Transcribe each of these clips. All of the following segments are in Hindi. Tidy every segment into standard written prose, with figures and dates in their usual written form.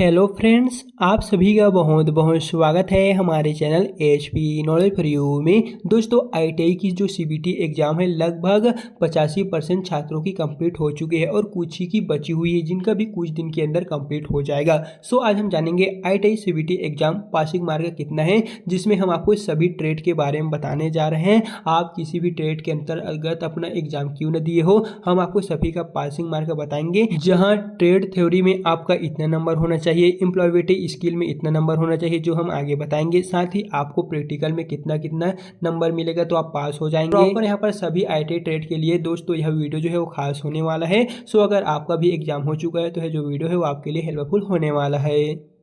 हेलो फ्रेंड्स, आप सभी का बहुत बहुत स्वागत है हमारे channel HP knowledge for you में। दोस्तों, आईटीआई की जो सीबीटी एग्ज़ाम है लगभग 85% छात्रों की कंप्लीट हो चुकी है और कुछ ही की बची हुई है जिनका भी कुछ दिन के अंदर कंप्लीट हो जाएगा। सो आज हम जानेंगे ITI CBT exam passing mark कितना है, जिसमें हम आपको सभी ट्रेड के बारे में बताने जा रहे हैं। आप किसी भी ट्रेड के अंतर्गत अपना एग्जाम क्यों न दिए हो, हम आपको सभी का पासिंग मार्क बताएंगे। जहाँ ट्रेड थ्योरी में आपका इतना नंबर होना चाहिए, एम्प्लॉयबिलिटी स्किल में इतना नंबर होना चाहिए जो हम आगे बताएंगे। साथ ही आपको प्रैक्टिकल में कितना कितना नंबर मिलेगा तो आप पास हो जाएंगे। प्रॉपर यहाँ पर सभी आईटी ट्रेड के लिए दोस्तों यह वीडियो जो है वो खास होने वाला है। सो अगर आपका भी एग्जाम हो चुका है तो यह जो वीडियो है वो आपके लिए हेल्पफुल होने वाला है।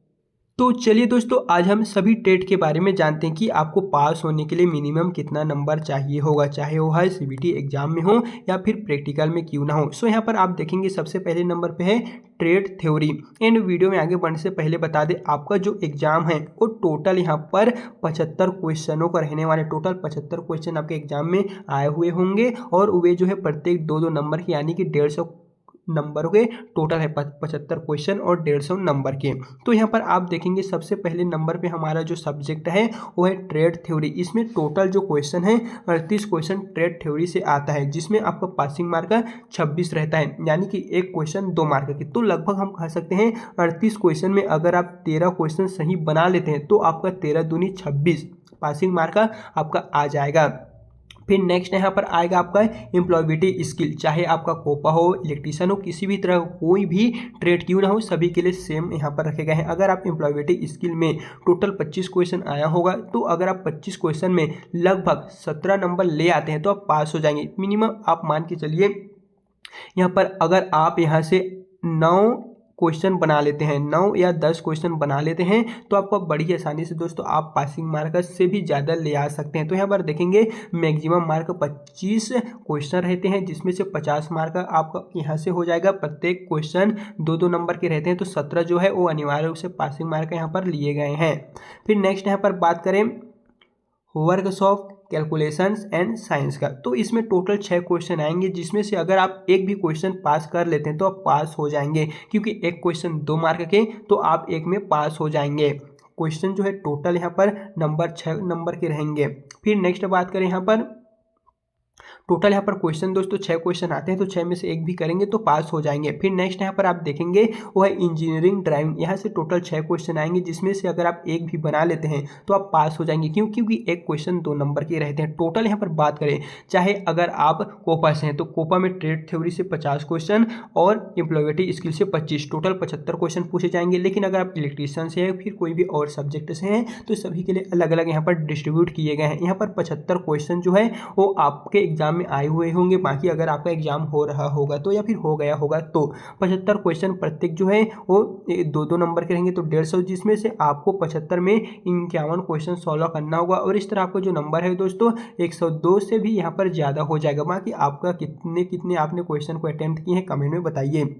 तो चलिए दोस्तों, आज हम सभी ट्रेड के बारे में जानते हैं कि आपको पास होने के लिए मिनिमम कितना नंबर चाहिए होगा, चाहे वो है सीबीटी एग्जाम में हो या फिर प्रैक्टिकल में क्यों ना हो। सो यहाँ पर आप देखेंगे सबसे पहले नंबर पे है ट्रेड थ्योरी। एंड वीडियो में आगे बढ़ने से पहले बता दें, आपका जो एग्जाम है वो टोटल यहाँ पर 75 क्वेश्चनों का रहने वाले। टोटल 75 क्वेश्चन आपके एग्जाम में आए हुए होंगे और वे जो है प्रत्येक 2-2 नंबर के यानी कि 150 नंबर के टोटल है 75 क्वेश्चन और 150 नंबर के। तो यहाँ पर आप देखेंगे सबसे पहले नंबर पे हमारा जो सब्जेक्ट है वो है ट्रेड थ्योरी। इसमें टोटल जो क्वेश्चन है 38 क्वेश्चन ट्रेड थ्योरी से आता है, जिसमें आपका पासिंग मार्क 26 रहता है, यानी कि एक क्वेश्चन 2 मार्क के। तो लगभग हम कह सकते हैं 38 क्वेश्चन में अगर आप 13 क्वेश्चन सही बना लेते हैं तो आपका 13 दूनी 26 पासिंग मार्क आपका आ जाएगा। फिर नेक्स्ट यहाँ पर आएगा आपका एम्प्लॉयबिलिटी स्किल। चाहे आपका कोपा हो, इलेक्ट्रीशियन हो, किसी भी तरह कोई भी ट्रेड क्यों ना हो, सभी के लिए सेम यहाँ पर रखे गए हैं। अगर आप एम्प्लॉयबिलिटी स्किल में टोटल 25 क्वेश्चन आया होगा तो अगर आप 25 क्वेश्चन में लगभग 17 नंबर ले आते हैं तो आप पास हो जाएंगे। मिनिमम आप मान के चलिए यहाँ पर अगर आप यहाँ से 9 क्वेश्चन बना लेते हैं, 9 या 10 क्वेश्चन बना लेते हैं तो आपको बड़ी आसानी से दोस्तों आप पासिंग मार्क से भी ज़्यादा ले आ सकते हैं। तो यहाँ पर देखेंगे मैक्सिमम मार्क 25 क्वेश्चन रहते हैं, जिसमें से 50 मार्क आपका यहाँ से हो जाएगा। प्रत्येक क्वेश्चन 2-2 नंबर के रहते हैं, तो 17 जो है वो अनिवार्य रूप से पासिंग मार्क यहाँ पर लिए गए हैं। फिर नेक्स्ट यहाँ पर बात करें वर्कशॉप कैलकुलेशंस एंड साइंस का, तो इसमें टोटल 6 क्वेश्चन आएंगे, जिसमें से अगर आप एक भी क्वेश्चन पास कर लेते हैं तो आप पास हो जाएंगे, क्योंकि एक क्वेश्चन 2 मार्क के तो आप एक में पास हो जाएंगे। क्वेश्चन जो है टोटल यहाँ पर नंबर 6 नंबर के रहेंगे। फिर नेक्स्ट बात करें यहाँ पर टोटल यहाँ पर क्वेश्चन दोस्तों 6 क्वेश्चन आते हैं, तो 6 में से एक भी करेंगे तो पास हो जाएंगे। फिर नेक्स्ट यहाँ पर आप देखेंगे वो है इंजीनियरिंग ड्राइविंग। यहाँ से टोटल 6 क्वेश्चन आएंगे, जिसमें से अगर आप एक भी बना लेते हैं तो आप पास हो जाएंगे, क्योंकि एक क्वेश्चन 2 नंबर के रहते हैं। टोटल यहाँ पर बात करें, चाहे अगर आप कोपा से हैं तो कोपा में ट्रेड थ्योरी से 50 क्वेश्चन और एम्प्लॉयबिलिटी स्किल से 25, टोटल 75 क्वेश्चन पूछे जाएंगे। लेकिन अगर आप इलेक्ट्रीशियन से हैं फिर कोई भी और सब्जेक्ट से हैं तो सभी के लिए अलग अलग यहाँ पर डिस्ट्रीब्यूट किए गए हैं। यहाँ पर 75 क्वेश्चन जो है वो आपके एग्जाम में आए हुए होंगे। बाकी अगर आपका एग्जाम हो रहा होगा तो या फिर हो गया होगा तो 75 क्वेश्चन प्रत्येक जो है वो 2-2 नंबर के रहेंगे, तो 150, जिसमें से आपको 75 में 51 क्वेश्चन सॉल्व करना होगा। और इस तरह आपका जो नंबर है दोस्तों 102 से भी यहाँ पर ज़्यादा हो जाएगा। बाकी आपका कितने कितने आपने क्वेश्चन को अटेम्प्ट किए हैं कमेंट में बताइए।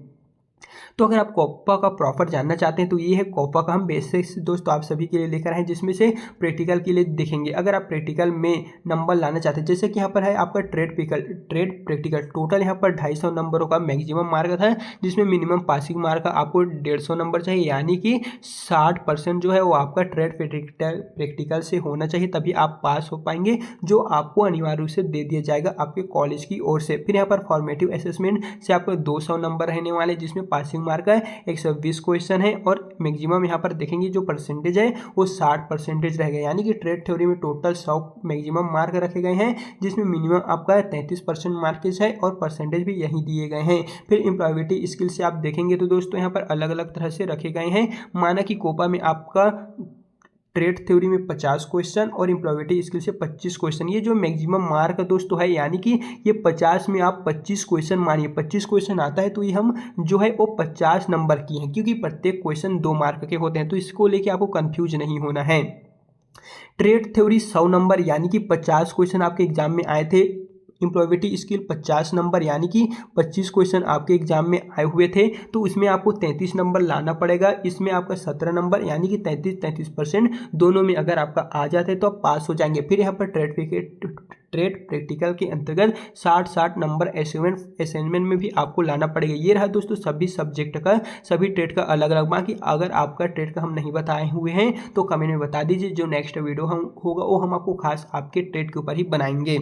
तो अगर आप कोपा का प्रॉपर जानना चाहते हैं तो ये है कोपा का हम बेसिक्स दोस्तों आप सभी के लिए लेकर आए, जिसमें से प्रैक्टिकल के लिए देखेंगे। अगर आप प्रैक्टिकल में नंबर लाना चाहते हैं, जैसे कि यहाँ पर है आपका ट्रेड प्रैक्टिकल, टोटल यहाँ पर 250 नंबरों का मैक्सिमम मार्क था, जिसमें मिनिमम पासिंग मार्क आपको 150 नंबर चाहिए, यानी कि 60% जो है वो आपका ट्रेड प्रैक्टिकल से होना चाहिए, तभी आप पास हो पाएंगे, जो आपको अनिवार्य रूप से दे दिया जाएगा आपके कॉलेज की ओर से। फिर यहाँ पर फॉर्मेटिव असेसमेंट से आपको 200 नंबर रहने वाले, जिसमें पासिंग मार्क है 120 क्वेश्चन है और मैक्सिमम यहाँ पर देखेंगे जो परसेंटेज है वो 60% रहेगा, यानी कि ट्रेड थ्योरी में टोटल 100 मैक्सिमम मार्क रखे गए हैं, जिसमें मिनिमम आपका 33% मार्क्स है और परसेंटेज भी यही दिए गए हैं। फिर एम्प्लॉयबिलिटी स्किल से आप देखेंगे तो दोस्तों यहाँ पर अलग अलग तरह से रखे गए हैं। माना कि कोपा में आपका ट्रेड थ्योरी में 50 क्वेश्चन और एम्प्लॉयबिलिटी स्किल से 25 क्वेश्चन, ये जो मैक्सिमम मार्क दोस्तों है, यानी कि ये 50 में आप 25 क्वेश्चन मानिए, 25 क्वेश्चन आता है तो ये हम जो है वो 50 नंबर की हैं, क्योंकि प्रत्येक क्वेश्चन 2 मार्क के होते हैं, तो इसको लेके आपको कंफ्यूज नहीं होना है। ट्रेड थ्योरी 100 नंबर, यानी कि 50 क्वेश्चन आपके एग्जाम में आए थे। एम्प्लॉयबिलिटी स्किल 50 नंबर, यानी कि 25 क्वेश्चन आपके एग्जाम में आए हुए थे, तो उसमें आपको 33 नंबर लाना पड़ेगा। इसमें आपका 17 नंबर, यानी कि 33% दोनों में अगर आपका आ जाता है तो आप पास हो जाएंगे। फिर यहाँ पर ट्रेड प्रैक्टिकल के अंतर्गत 60 नंबर असाइनमेंट में भी आपको लाना पड़ेगा। ये रहा दोस्तों सभी सब्जेक्ट का, सभी ट्रेड का अलग अलग। बाकी अगर आपका ट्रेड का हम नहीं बताए हुए हैं तो कमेंट में बता दीजिए, जो नेक्स्ट वीडियो हम होगा वो हम आपको खास आपके ट्रेड के ऊपर ही बनाएंगे।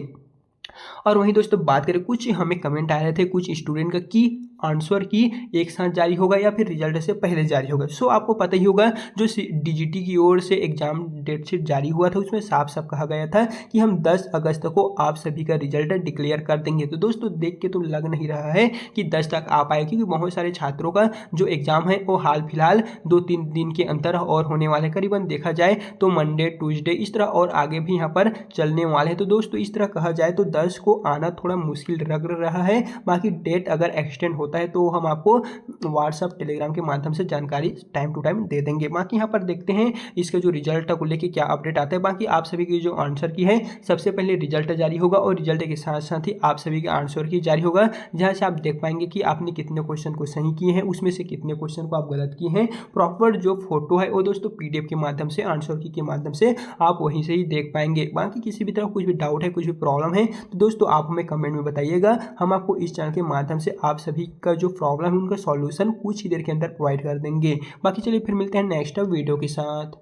और वहीं दोस्तों बात करें, कुछ हमें कमेंट आ रहे थे कुछ स्टूडेंट का कि आंसर की एक साथ जारी होगा या फिर रिजल्ट से पहले जारी होगा। सो आपको पता ही होगा जो डीजीटी की ओर से एग्जाम डेट शीट जारी हुआ था उसमें साफ साफ कहा गया था कि हम 10 अगस्त को आप सभी का रिजल्ट डिक्लेयर कर देंगे। तो दोस्तों देख के तो लग नहीं रहा है कि 10 तक आ पाए, क्योंकि बहुत सारे छात्रों का जो एग्जाम है वो हाल फिलहाल 2-3 दिन के अंतर और होने वाले, करीबन देखा जाए तो मंडे ट्यूसडे इस तरह और आगे भी यहाँ पर चलने वाले हैं। तो दोस्तों इस तरह कहा जाए तो 10 को आना थोड़ा मुश्किल लग रहा है। बाकी डेट अगर एक्सटेंड होता है तो हम आपको व्हाट्सएप टेलीग्राम के माध्यम से जानकारी टाइम टू टाइम दे देंगे। बाकी यहाँ पर देखते हैं इसका जो रिजल्ट को लेके क्या अपडेट आता है। बाकी आप सभी की जो आंसर की है सबसे पहले रिजल्ट जारी होगा और रिजल्ट के साथ साथ ही आप सभी के आंसर की जारी होगा, जहाँ से आप देख पाएंगे कि आपने कितने क्वेश्चन को सही किए हैं, उसमें से कितने क्वेश्चन को आप गलत किए हैं। प्रॉपर जो फोटो है वो दोस्तों पीडीएफ के माध्यम से, आंसर की के माध्यम से आप वहीं से ही देख पाएंगे। बाकी किसी भी तरह कुछ भी डाउट है, कुछ भी प्रॉब्लम है तो दोस्तों आप हमें कमेंट में बताइएगा। हम आपको इस चैनल के माध्यम से आप सभी का जो प्रॉब्लम है उनका सॉल्यूशन कुछ ही देर के अंदर प्रोवाइड कर देंगे। बाकी चलिए फिर मिलते हैं नेक्स्ट वीडियो के साथ।